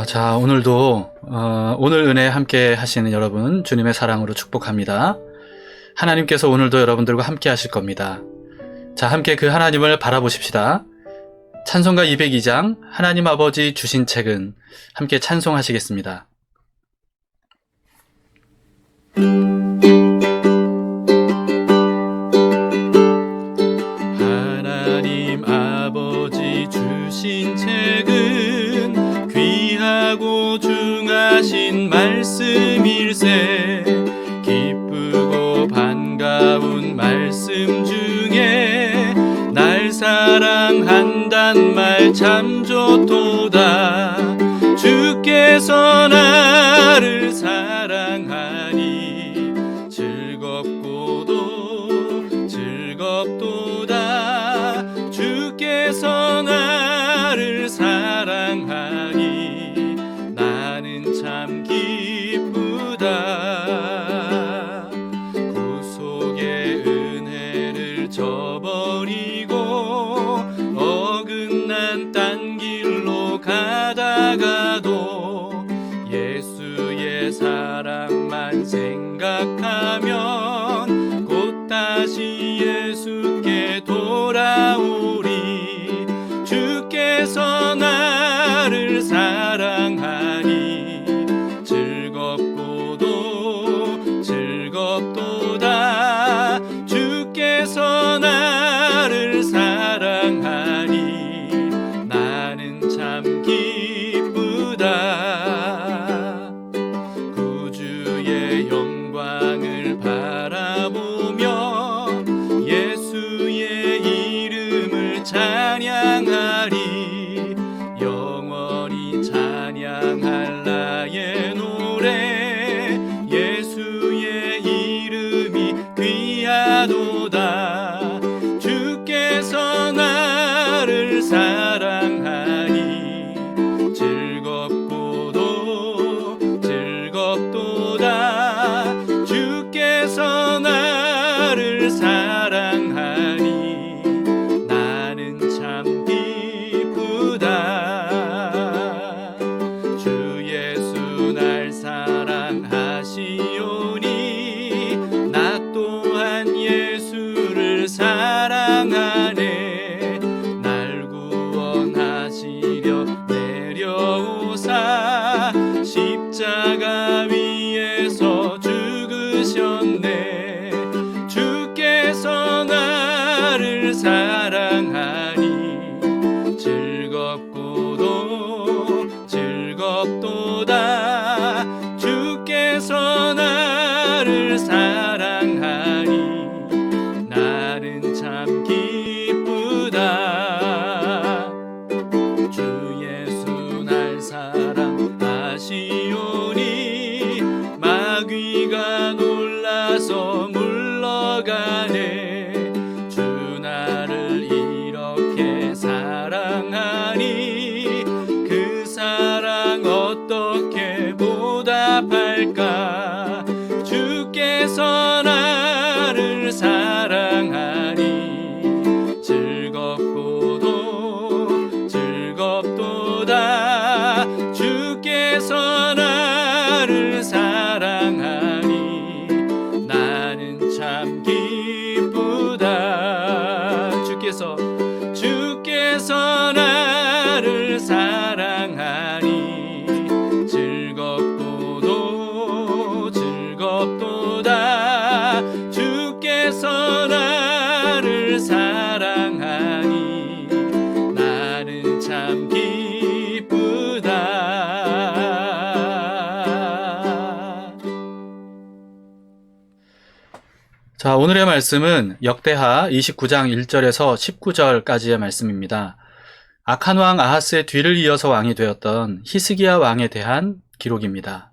자, 오늘도 오늘 은혜 함께 하시는 여러분 주님의 사랑으로 축복합니다. 하나님께서 오늘도 여러분들과 함께 하실 겁니다. 자, 함께 그 하나님을 바라보십시다. 찬송가 202장 하나님 아버지 주신 책은 함께 찬송하시겠습니다. 하나님 아버지 주신 책은 귀하고 중하신 말씀일세. 기쁘고 반가운 말씀 중에 날 사랑한단 말 참 좋도다. 주께서 나를 사랑하니 즐겁고도 즐겁도다. 주께서 나를 사랑하니 나는 참 기쁘다. 구속의 은혜를 저버리고 어긋난 딴 길로 가다가도 예수의 사랑만 생각하면 곧 다시 예수께 돌아오리. 주께서 나를 사랑하니 즐겁고도 즐겁도다. 주께서 나를 사랑하니 나는 참 기쁘다. 구주의 영광을 바라보며 예수의 이름을 찬양하리. 영원히 찬양할 나의 노래. 예수의 이름이 귀하도다. 주께서 나를 사랑하니 즐겁고도 즐겁도다. 주께서 나를 사랑하니 나는 참 기쁘다. 주 예수 날 사랑하시오니 나 또한 예수를 사랑하네. 날 구원하시려 내려오사 십자가 위에서 죽으셨네. 주께서 나를 사랑하니 즐겁고도 즐겁도다. 주께서 나를 사랑하니 나는 참 기쁘다. 주 예수 날 사랑하시오니 마귀가 놀라서 물러가네. 주 나를 이렇게 사랑하니 그 사랑 어떻게 보답할까. 주께서 나를 사랑하니 즐겁고도 즐겁도다. 주께서 나를 사랑하니 나는 참 기쁘다. 주께서 나를 사랑하니 즐겁고도 즐겁도다. 주께서 나를 사랑하니 나는 참 기쁘다. 자, 오늘의 말씀은 역대하 29장 1절에서 19절까지의 말씀입니다. 악한 왕 아하스의 뒤를 이어서 왕이 되었던 히스기야 왕에 대한 기록입니다.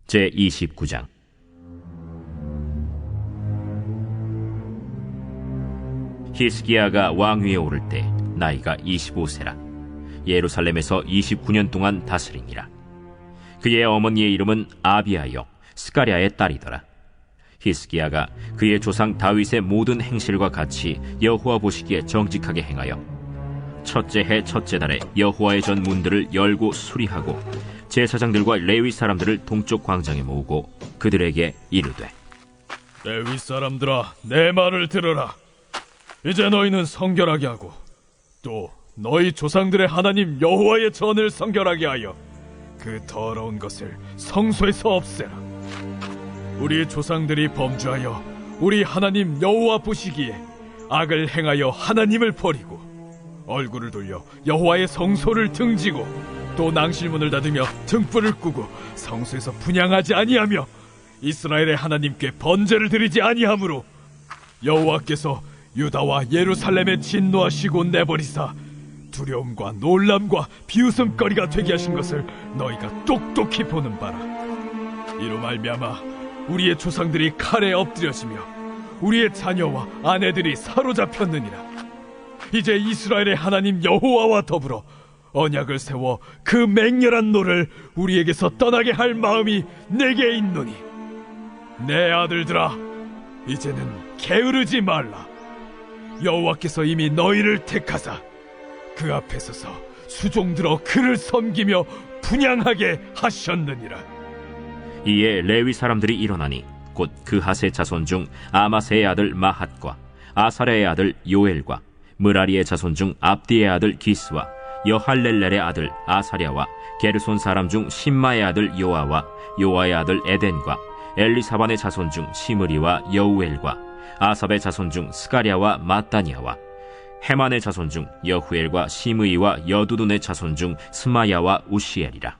제29장 히스기야가 왕위에 오를 때 나이가 25세라. 예루살렘에서 29년 동안 다스리니라. 그의 어머니의 이름은 아비아여 스가랴의 딸이더라. 히스기야가 그의 조상 다윗의 모든 행실과 같이 여호와 보시기에 정직하게 행하여 첫째 해 첫째 달에 여호와의 전 문들을 열고 수리하고 제사장들과 레위 사람들을 동쪽 광장에 모으고 그들에게 이르되 레위 사람들아, 내 말을 들으라. 이제 너희는 성결하게 하고 또 너희 조상들의 하나님 여호와의 전을 성결하게 하여 그 더러운 것을 성소에서 없애라. 우리 조상들이 범죄하여 우리 하나님 여호와 보시기에 악을 행하여 하나님을 버리고 얼굴을 돌려 여호와의 성소를 등지고 또 낭실문을 닫으며 등불을 끄고 성소에서 분향하지 아니하며 이스라엘의 하나님께 번제를 드리지 아니하므로 여호와께서 유다와 예루살렘에 진노하시고 내버리사 두려움과 놀람과 비웃음거리가 되게 하신 것을 너희가 똑똑히 보는 바라. 이로 말미암아 우리의 조상들이 칼에 엎드려지며 우리의 자녀와 아내들이 사로잡혔느니라. 이제 이스라엘의 하나님 여호와와 더불어 언약을 세워 그 맹렬한 노를 우리에게서 떠나게 할 마음이 내게 있노니 내 아들들아, 이제는 게으르지 말라. 여호와께서 이미 너희를 택하사 그 앞에 서서 수종들어 그를 섬기며 분향하게 하셨느니라. 이에 레위 사람들이 일어나니 곧 그핫의 자손 중 아마세의 아들 마핫과 아사랴의 아들 요엘과 므라리의 자손 중 압디의 아들 기스와 여할렐렐의 아들 아사랴와 게르손 사람 중 심마의 아들 요아와 요아의 아들 에덴과 엘리사반의 자손 중 시므리와 여우엘과 아삽의 자손 중 스가랴와 마따니아와 헤만의 자손 중 여후엘과 시므이와 여두둔의 자손 중 스마야와 우시엘이라.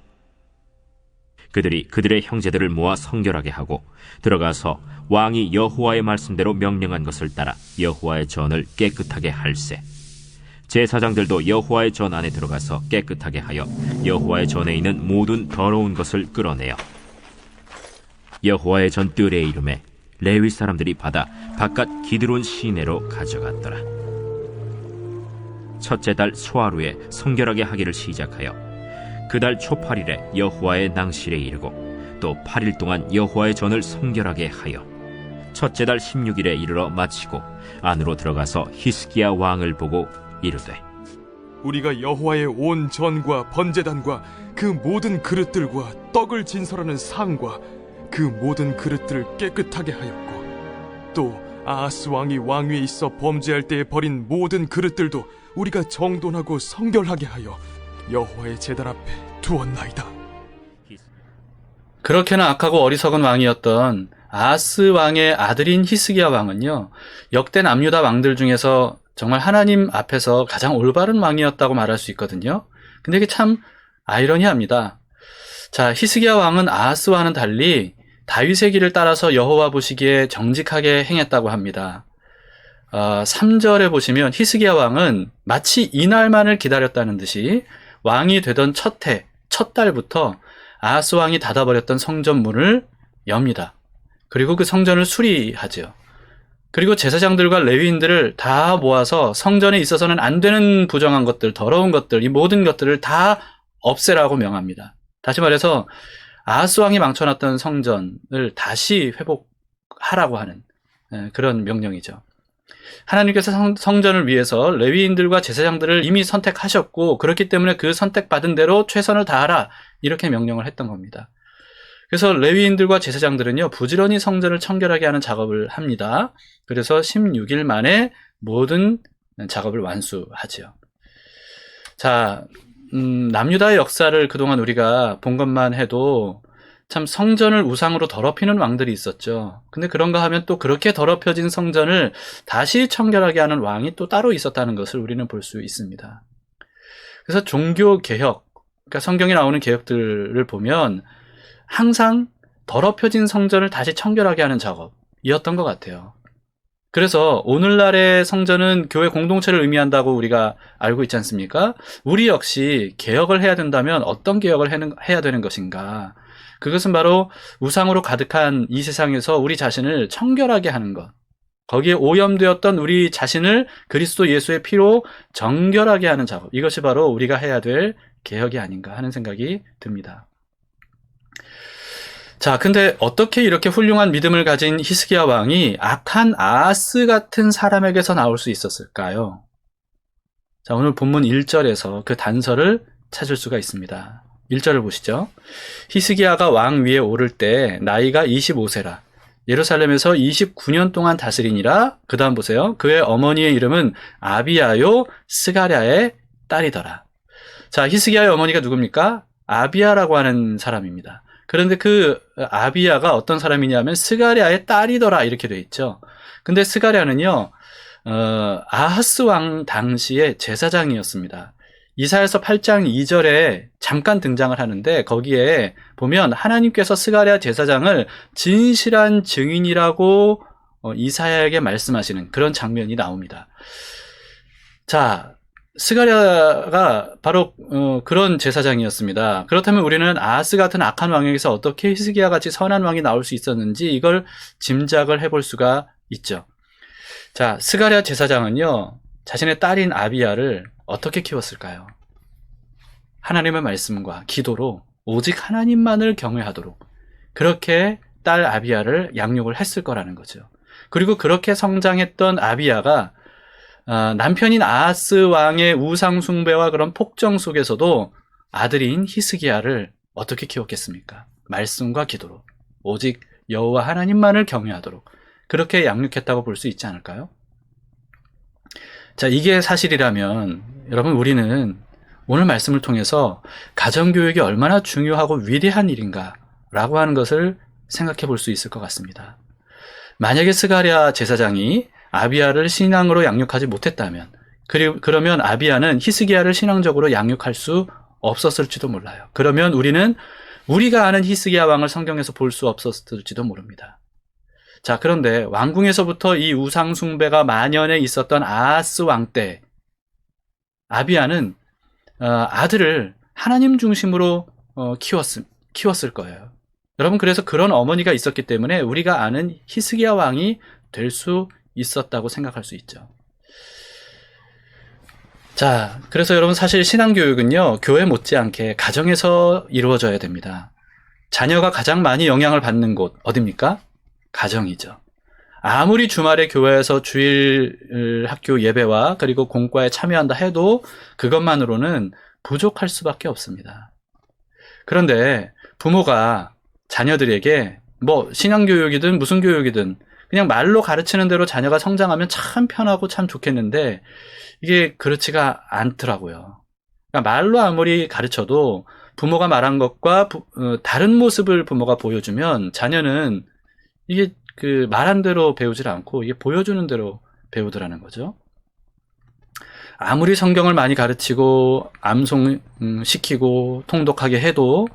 그들이 그들의 형제들을 모아 성결하게 하고 들어가서 왕이 여호와의 말씀대로 명령한 것을 따라 여호와의 전을 깨끗하게 할세. 제사장들도 여호와의 전 안에 들어가서 깨끗하게 하여 여호와의 전에 있는 모든 더러운 것을 끌어내어 여호와의 전 뜰에 이름에 레위 사람들이 받아 바깥 기드론 시내로 가져갔더라. 첫째 달 소하루에 성결하게 하기를 시작하여 그 달 초팔일에 여호와의 낭실에 이르고 또 8일 동안 여호와의 전을 성결하게 하여 첫째 달 16일에 이르러 마치고 안으로 들어가서 히스기야 왕을 보고 이르되 우리가 여호와의 온 전과 번제단과 그 모든 그릇들과 떡을 진설하는 상과 그 모든 그릇들을 깨끗하게 하였고 또 아하스 왕이 왕위에 있어 범죄할 때에 버린 모든 그릇들도 우리가 정돈하고 성결하게 하여 여호와의 제단 앞에 두었나이다. 그렇게나 악하고 어리석은 왕이었던 아하스 왕의 아들인 히스기야 왕은요, 역대 남유다 왕들 중에서 정말 하나님 앞에서 가장 올바른 왕이었다고 말할 수 있거든요. 근데 이게 참 아이러니합니다. 자, 히스기야 왕은 아하스와는 달리 다윗의 길을 따라서 여호와 보시기에 정직하게 행했다고 합니다. 3절에 보시면 히스기야 왕은 마치 이날만을 기다렸다는 듯이 왕이 되던 첫 해, 첫 달부터 아하스 왕이 닫아버렸던 성전 문을 엽니다. 그리고 그 성전을 수리하죠. 그리고 제사장들과 레위인들을 다 모아서 성전에 있어서는 안 되는 부정한 것들, 더러운 것들, 이 모든 것들을 다 없애라고 명합니다. 다시 말해서 아하스 왕이 망쳐놨던 성전을 다시 회복하라고 하는 그런 명령이죠. 하나님께서 성전을 위해서 레위인들과 제사장들을 이미 선택하셨고 그렇기 때문에 그 선택받은 대로 최선을 다하라 이렇게 명령을 했던 겁니다. 그래서 레위인들과 제사장들은요 부지런히 성전을 청결하게 하는 작업을 합니다. 그래서 16일 만에 모든 작업을 완수하지요. 자, 남유다의 역사를 그동안 우리가 본 것만 해도 참 성전을 우상으로 더럽히는 왕들이 있었죠. 근데 그런가 하면 또 그렇게 더럽혀진 성전을 다시 청결하게 하는 왕이 또 따로 있었다는 것을 우리는 볼 수 있습니다. 그래서 종교 개혁, 그러니까 성경에 나오는 개혁들을 보면 항상 더럽혀진 성전을 다시 청결하게 하는 작업이었던 것 같아요. 그래서 오늘날의 성전은 교회 공동체를 의미한다고 우리가 알고 있지 않습니까? 우리 역시 개혁을 해야 된다면 어떤 개혁을 해야 되는 것인가? 그것은 바로 우상으로 가득한 이 세상에서 우리 자신을 청결하게 하는 것. 거기에 오염되었던 우리 자신을 그리스도 예수의 피로 정결하게 하는 작업. 이것이 바로 우리가 해야 될 개혁이 아닌가 하는 생각이 듭니다. 자, 근데 어떻게 이렇게 훌륭한 믿음을 가진 히스기야 왕이 악한 아하스 같은 사람에게서 나올 수 있었을까요? 자, 오늘 본문 1절에서 그 단서를 찾을 수가 있습니다. 1절을 보시죠. 히스기야가 왕 위에 오를 때 나이가 25세라. 예루살렘에서 29년 동안 다스리니라. 그 다음 보세요. 그의 어머니의 이름은 아비야요 스가랴의 딸이더라. 자, 히스기야의 어머니가 누굽니까? 아비야라고 하는 사람입니다. 그런데 그 아비야가 어떤 사람이냐면 스가랴의 딸이더라 이렇게 되어 있죠. 근데 스가랴는요, 아하스 왕 당시의 제사장이었습니다. 이사야서 8장 2절에 잠깐 등장을 하는데 거기에 보면 하나님께서 스가랴 제사장을 진실한 증인이라고 이사야에게 말씀하시는 그런 장면이 나옵니다. 자, 스가랴가 바로 그런 제사장이었습니다. 그렇다면 우리는 아하스 같은 악한 왕에게서 어떻게 히스기야 같이 선한 왕이 나올 수 있었는지 이걸 짐작을 해볼 수가 있죠. 자, 스가랴 제사장은요, 자신의 딸인 아비야를 어떻게 키웠을까요? 하나님의 말씀과 기도로 오직 하나님만을 경외하도록 그렇게 딸 아비야를 양육을 했을 거라는 거죠. 그리고 그렇게 성장했던 아비야가 남편인 아하스 왕의 우상 숭배와 그런 폭정 속에서도 아들인 히스기야를 어떻게 키웠겠습니까? 말씀과 기도로 오직 여호와 하나님만을 경외하도록 그렇게 양육했다고 볼 수 있지 않을까요? 자, 이게 사실이라면 여러분 우리는 오늘 말씀을 통해서 가정교육이 얼마나 중요하고 위대한 일인가 라고 하는 것을 생각해 볼 수 있을 것 같습니다. 만약에 스가랴 제사장이 아비야를 신앙으로 양육하지 못했다면 그러면 아비야는 히스기야를 신앙적으로 양육할 수 없었을지도 몰라요. 그러면 우리는 우리가 아는 히스기야 왕을 성경에서 볼 수 없었을지도 모릅니다. 자, 그런데 왕궁에서부터 이 우상 숭배가 만연해 있었던 아하스 왕 때 아비야는 아들을 하나님 중심으로 키웠을 거예요. 여러분, 그래서 그런 어머니가 있었기 때문에 우리가 아는 히스기야 왕이 될 수 있었다고 생각할 수 있죠. 자, 그래서 여러분 사실 신앙교육은요, 교회 못지않게 가정에서 이루어져야 됩니다. 자녀가 가장 많이 영향을 받는 곳 어디입니까? 가정이죠. 아무리 주말에 교회에서 주일 학교 예배와 그리고 공과에 참여한다 해도 그것만으로는 부족할 수밖에 없습니다. 그런데 부모가 자녀들에게 뭐 신앙교육이든 무슨 교육이든 그냥 말로 가르치는 대로 자녀가 성장하면 참 편하고 참 좋겠는데 이게 그렇지가 않더라고요. 그러니까 말로 아무리 가르쳐도 부모가 말한 것과 다른 모습을 부모가 보여주면 자녀는 이게 그 말한 대로 배우질 않고 이게 보여주는 대로 배우더라는 거죠. 아무리 성경을 많이 가르치고 암송시키고 통독하게 해도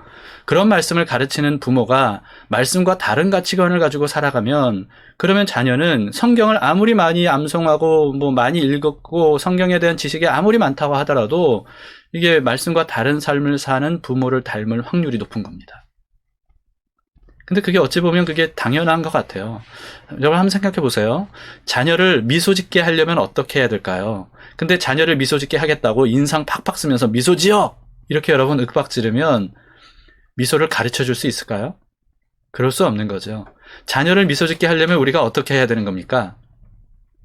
그런 말씀을 가르치는 부모가 말씀과 다른 가치관을 가지고 살아가면 그러면 자녀는 성경을 아무리 많이 암송하고 뭐 많이 읽었고 성경에 대한 지식이 아무리 많다고 하더라도 이게 말씀과 다른 삶을 사는 부모를 닮을 확률이 높은 겁니다. 근데 그게 어찌 보면 그게 당연한 것 같아요. 여러분 한번 생각해 보세요. 자녀를 미소 짓게 하려면 어떻게 해야 될까요? 근데 자녀를 미소 짓게 하겠다고 인상 팍팍 쓰면서 미소 지어! 이렇게 여러분 윽박 지르면 미소를 가르쳐 줄 수 있을까요? 그럴 수 없는 거죠. 자녀를 미소 짓게 하려면 우리가 어떻게 해야 되는 겁니까?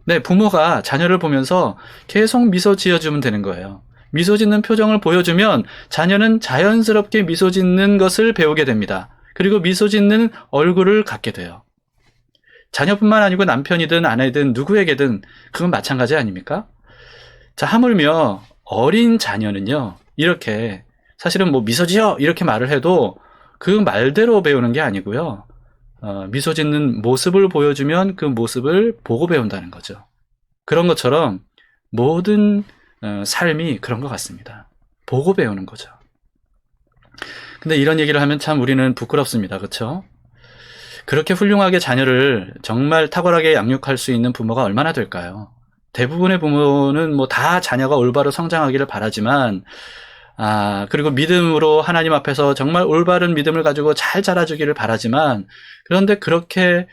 네, 부모가 자녀를 보면서 계속 미소 지어주면 되는 거예요. 미소 짓는 표정을 보여주면 자녀는 자연스럽게 미소 짓는 것을 배우게 됩니다. 그리고 미소 짓는 얼굴을 갖게 돼요. 자녀뿐만 아니고 남편이든 아내든 누구에게든 그건 마찬가지 아닙니까? 자, 하물며 어린 자녀는요, 이렇게 사실은 뭐 미소 지어 이렇게 말을 해도 그 말대로 배우는 게 아니고요. 미소 짓는 모습을 보여주면 그 모습을 보고 배운다는 거죠. 그런 것처럼 모든 삶이 그런 것 같습니다. 보고 배우는 거죠. 근데 이런 얘기를 하면 참 우리는 부끄럽습니다. 그렇죠? 그렇게 훌륭하게 자녀를 정말 탁월하게 양육할 수 있는 부모가 얼마나 될까요? 대부분의 부모는 뭐 다 자녀가 올바로 성장하기를 바라지만 그리고 믿음으로 하나님 앞에서 정말 올바른 믿음을 가지고 잘 자라주기를 바라지만 그런데 그렇게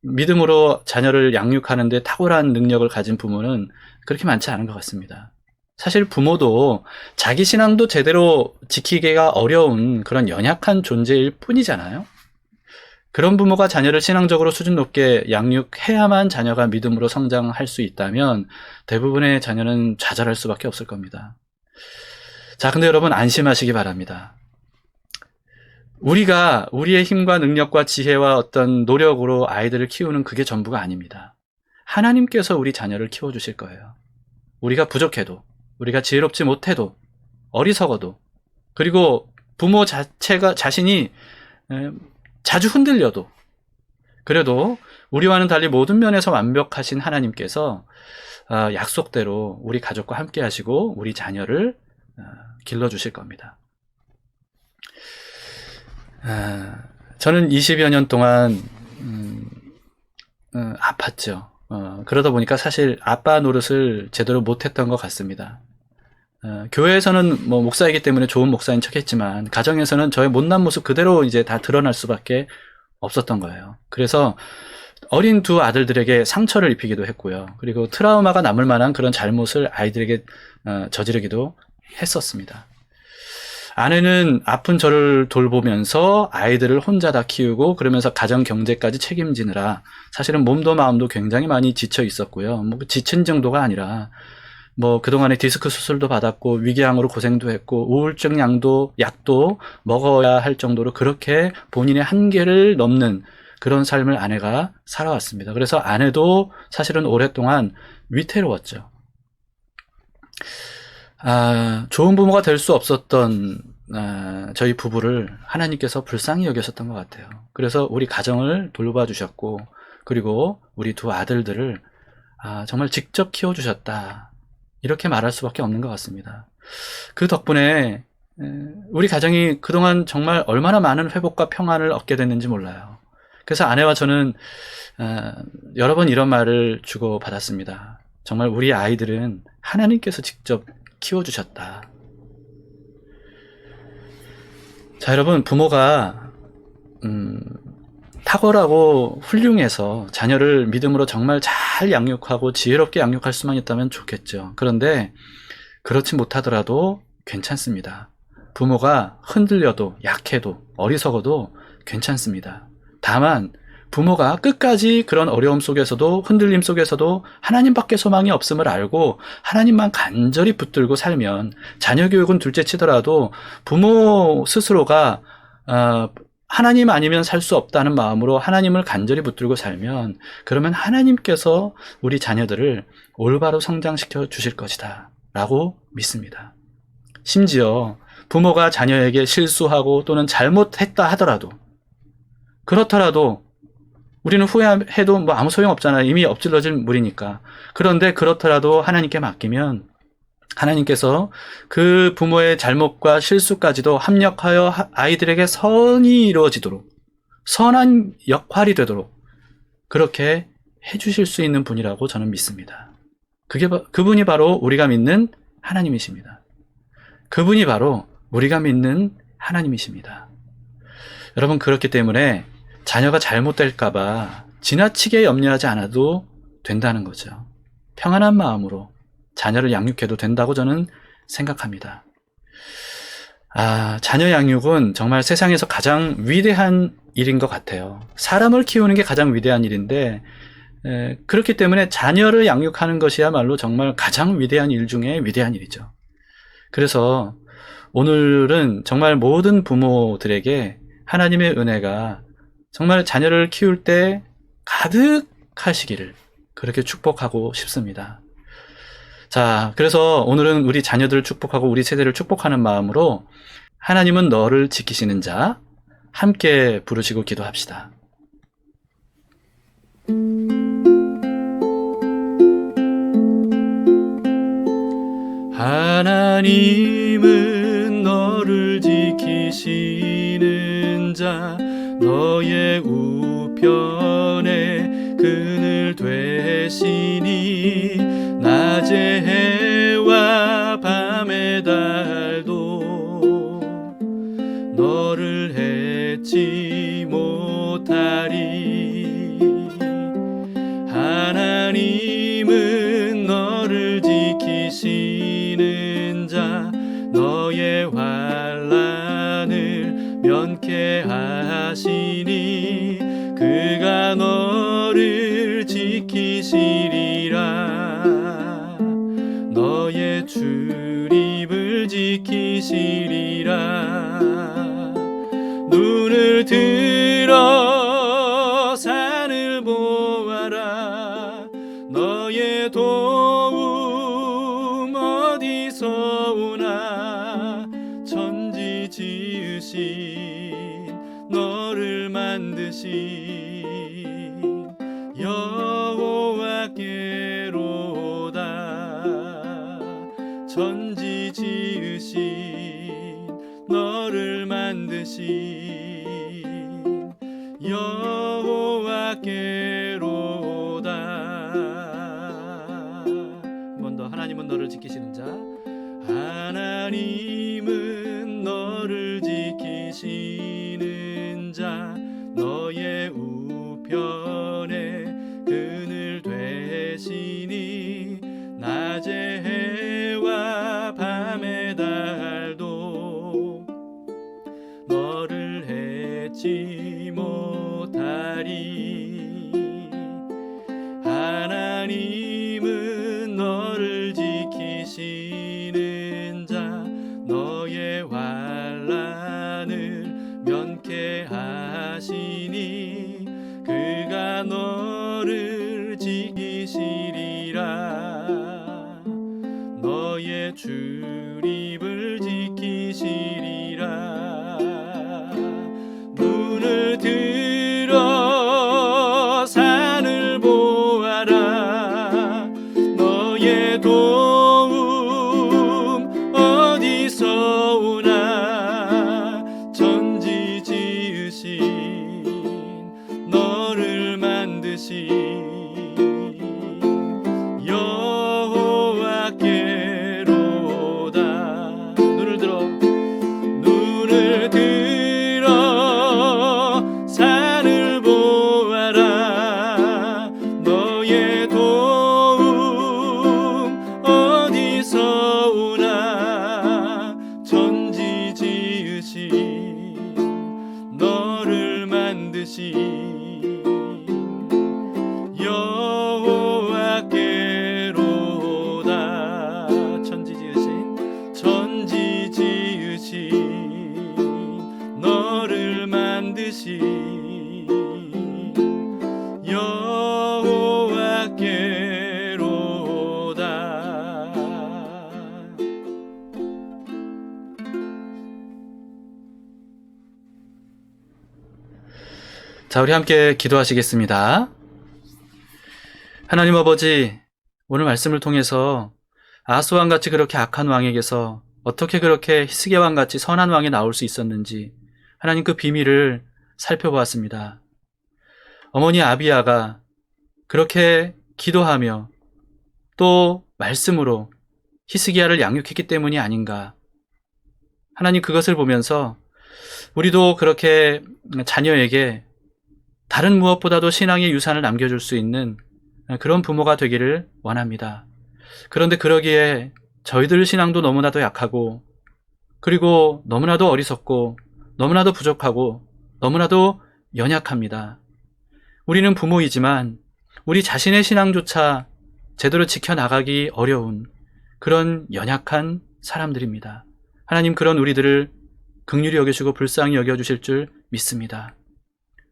믿음으로 자녀를 양육하는데 탁월한 능력을 가진 부모는 그렇게 많지 않은 것 같습니다. 사실 부모도 자기 신앙도 제대로 지키기가 어려운 그런 연약한 존재일 뿐이잖아요. 그런 부모가 자녀를 신앙적으로 수준 높게 양육해야만 자녀가 믿음으로 성장할 수 있다면 대부분의 자녀는 좌절할 수밖에 없을 겁니다. 자, 근데 여러분 안심하시기 바랍니다. 우리가 우리의 힘과 능력과 지혜와 어떤 노력으로 아이들을 키우는 그게 전부가 아닙니다. 하나님께서 우리 자녀를 키워주실 거예요. 우리가 부족해도, 우리가 지혜롭지 못해도, 어리석어도, 그리고 부모 자신이 자주 흔들려도, 그래도 우리와는 달리 모든 면에서 완벽하신 하나님께서 약속대로 우리 가족과 함께 하시고 우리 자녀를 길러주실 겁니다. 저는 20여 년 동안 아팠죠. 그러다 보니까 사실 아빠 노릇을 제대로 못했던 것 같습니다. 교회에서는 뭐 목사이기 때문에 좋은 목사인 척했지만 가정에서는 저의 못난 모습 그대로 이제 다 드러날 수밖에 없었던 거예요. 그래서 어린 두 아들들에게 상처를 입히기도 했고요. 그리고 트라우마가 남을 만한 그런 잘못을 아이들에게 저지르기도 했었습니다. 아내는 아픈 저를 돌보면서 아이들을 혼자 다 키우고 그러면서 가정 경제까지 책임지느라 사실은 몸도 마음도 굉장히 많이 지쳐 있었고요. 뭐 지친 정도가 아니라 뭐 그동안에 디스크 수술도 받았고 위궤양으로 고생도 했고 우울증 약도 먹어야 할 정도로 그렇게 본인의 한계를 넘는 그런 삶을 아내가 살아왔습니다. 그래서 아내도 사실은 오랫동안 위태로웠죠. 좋은 부모가 될 수 없었던 저희 부부를 하나님께서 불쌍히 여기셨던 것 같아요. 그래서 우리 가정을 돌봐 주셨고 그리고 우리 두 아들들을 정말 직접 키워주셨다. 이렇게 말할 수밖에 없는 것 같습니다. 그 덕분에 우리 가정이 그동안 정말 얼마나 많은 회복과 평안을 얻게 됐는지 몰라요. 그래서 아내와 저는 여러 번 이런 말을 주고받았습니다. 정말 우리 아이들은 하나님께서 직접 키워주셨다. 자, 여러분, 부모가 탁월하고 훌륭해서 자녀를 믿음으로 정말 잘 양육하고 지혜롭게 양육할 수만 있다면 좋겠죠. 그런데 그렇지 못하더라도 괜찮습니다. 부모가 흔들려도 약해도 어리석어도 괜찮습니다. 다만 부모가 끝까지 그런 어려움 속에서도 흔들림 속에서도 하나님밖에 소망이 없음을 알고 하나님만 간절히 붙들고 살면 자녀 교육은 둘째치더라도 부모 스스로가 하나님 아니면 살 수 없다는 마음으로 하나님을 간절히 붙들고 살면 그러면 하나님께서 우리 자녀들을 올바로 성장시켜 주실 것이다 라고 믿습니다. 심지어 부모가 자녀에게 실수하고 또는 잘못했다 하더라도 그렇더라도 우리는 후회해도 뭐 아무 소용없잖아요. 이미 엎질러진 물이니까. 그런데 그렇더라도 하나님께 맡기면 하나님께서 그 부모의 잘못과 실수까지도 합력하여 아이들에게 선이 이루어지도록 선한 역할이 되도록 그렇게 해주실 수 있는 분이라고 저는 믿습니다. 그분이 바로 우리가 믿는 하나님이십니다. 그분이 바로 우리가 믿는 하나님이십니다. 여러분 그렇기 때문에 자녀가 잘못될까봐 지나치게 염려하지 않아도 된다는 거죠. 평안한 마음으로 자녀를 양육해도 된다고 저는 생각합니다. 자녀 양육은 정말 세상에서 가장 위대한 일인 것 같아요. 사람을 키우는 게 가장 위대한 일인데 그렇기 때문에 자녀를 양육하는 것이야말로 정말 가장 위대한 일 중에 위대한 일이죠. 그래서 오늘은 정말 모든 부모들에게 하나님의 은혜가 정말 자녀를 키울 때 가득하시기를 그렇게 축복하고 싶습니다. 자, 그래서 오늘은 우리 자녀들을 축복하고 우리 세대를 축복하는 마음으로 하나님은 너를 지키시는 자 함께 부르시고 기도합시다. 하나님은 너를 지키시는 자 너의 우편에 그늘 되시니 낮의 해와 밤의 달도 너를 해치 못하리. 하나님은 너를 지키시는 자 너의 환난을 면케하시니 너의 출입을 지키시리라. 눈을 들어 산을 보아라. 너의 도움 어디서 오나. 천지 지으신 너를 만드신 여호와께로다. 천지 지으신 너를 만드신 여호와께로다. 한 번 더. 하나님은 너를 지키시는 자. 하나님은 너를 지키시는 자. 너의 우편에 그늘 되시니 낮에 해와 밤의 달도 너를 해치 못하리. 하나님은 너를 지키시는 자. 너의 환난을 면케하시니 그가 너를 지키시리라. 너의 출입을 지키시리라. 눈을 들어 산을 보아라. 너의 도움 어디서 오나. 천지 지으신 너를 만드신 여호와께로다. 눈을 들어 산을 보아라. 너의 도움 어디서 오나. 천지 지으신 너를 만드신 여호와께로다. 천지 지으신 너를 만드신 여호와께로다. 자, 우리 함께 기도하시겠습니다. 하나님 아버지, 오늘 말씀을 통해서 아하스왕같이 그렇게 악한 왕에게서 어떻게 그렇게 히스기야 왕같이 선한 왕이 나올 수 있었는지 하나님 그 비밀을 살펴보았습니다. 어머니 아비야가 그렇게 기도하며 또 말씀으로 히스기야를 양육했기 때문이 아닌가. 하나님 그것을 보면서 우리도 그렇게 자녀에게 다른 무엇보다도 신앙의 유산을 남겨줄 수 있는 그런 부모가 되기를 원합니다. 그런데 그러기에 저희들 신앙도 너무나도 약하고, 그리고 너무나도 어리석고, 너무나도 부족하고, 너무나도 연약합니다. 우리는 부모이지만 우리 자신의 신앙조차 제대로 지켜나가기 어려운 그런 연약한 사람들입니다. 하나님 그런 우리들을 긍휼히 여겨주시고 불쌍히 여겨주실 줄 믿습니다.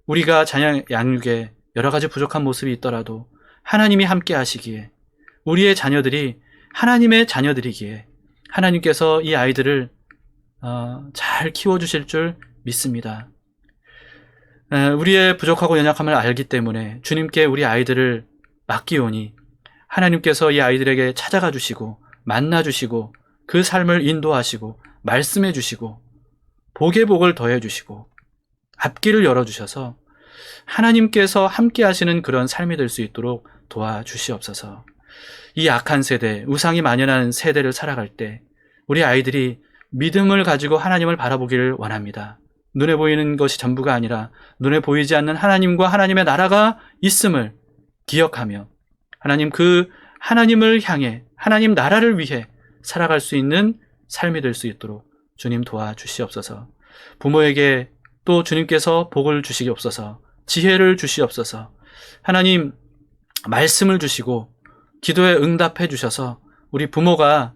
우리가 자녀 양육에 여러 가지 부족한 모습이 있더라도 하나님이 함께 하시기에, 우리의 자녀들이 하나님의 자녀들이기에 하나님께서 이 아이들을 잘 키워주실 줄 믿습니다. 우리의 부족하고 연약함을 알기 때문에 주님께 우리 아이들을 맡기오니 하나님께서 이 아이들에게 찾아가 주시고 만나 주시고 그 삶을 인도하시고 말씀해 주시고 복의 복을 더해 주시고 앞길을 열어주셔서 하나님께서 함께 하시는 그런 삶이 될 수 있도록 도와주시옵소서. 이 악한 세대, 우상이 만연한 세대를 살아갈 때 우리 아이들이 믿음을 가지고 하나님을 바라보기를 원합니다. 눈에 보이는 것이 전부가 아니라 눈에 보이지 않는 하나님과 하나님의 나라가 있음을 기억하며 하나님 그 하나님을 향해 하나님 나라를 위해 살아갈 수 있는 삶이 될 수 있도록 주님 도와주시옵소서. 부모에게 또 주님께서 복을 주시옵소서. 지혜를 주시옵소서. 하나님 말씀을 주시고 기도에 응답해 주셔서 우리 부모가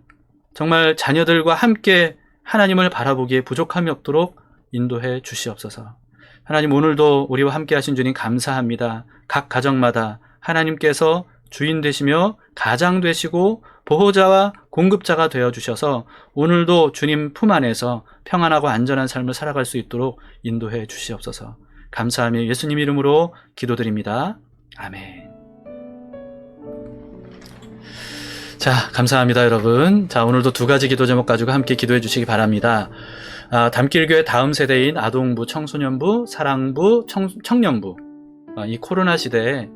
정말 자녀들과 함께 하나님을 바라보기에 부족함이 없도록 인도해 주시옵소서. 하나님, 오늘도 우리와 함께 하신 주님 감사합니다. 각 가정마다 하나님께서 주인 되시며 가장 되시고 보호자와 공급자가 되어 주셔서 오늘도 주님 품 안에서 평안하고 안전한 삶을 살아갈 수 있도록 인도해 주시옵소서. 감사하며 예수님 이름으로 기도드립니다. 아멘. 자, 감사합니다, 여러분. 자, 오늘도 두 가지 기도 제목 가지고 함께 기도해 주시기 바랍니다. 담길교회 다음 세대인 아동부, 청소년부, 사랑부, 청년부. 이 코로나 시대에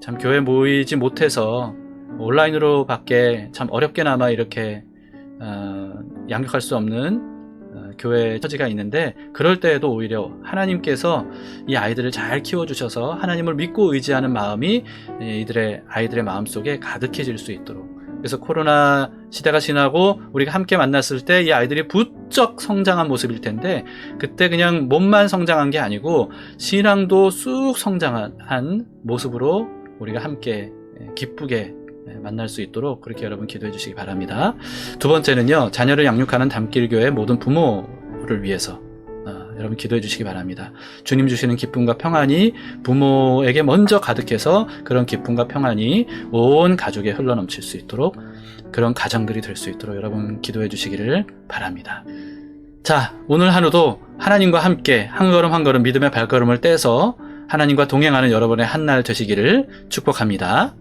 참 교회 모이지 못해서 온라인으로 밖에 참 어렵게나마 이렇게 양육할 수 없는 교회 처지가 있는데, 그럴 때에도 오히려 하나님께서 이 아이들을 잘 키워주셔서 하나님을 믿고 의지하는 마음이 아이들의 마음속에 가득해질 수 있도록, 그래서 코로나 시대가 지나고 우리가 함께 만났을 때 이 아이들이 부쩍 성장한 모습일 텐데, 그때 그냥 몸만 성장한 게 아니고 신앙도 쑥 성장한 모습으로 우리가 함께 기쁘게 만날 수 있도록 그렇게 여러분 기도해 주시기 바랍니다. 두 번째는요, 자녀를 양육하는 담길교회 모든 부모를 위해서 여러분 기도해 주시기 바랍니다. 주님 주시는 기쁨과 평안이 부모에게 먼저 가득해서 그런 기쁨과 평안이 온 가족에 흘러넘칠 수 있도록, 그런 가정들이 될 수 있도록 여러분 기도해 주시기를 바랍니다. 자, 오늘 하루도 하나님과 함께 한 걸음 한 걸음 믿음의 발걸음을 떼서 하나님과 동행하는 여러분의 한 날 되시기를 축복합니다.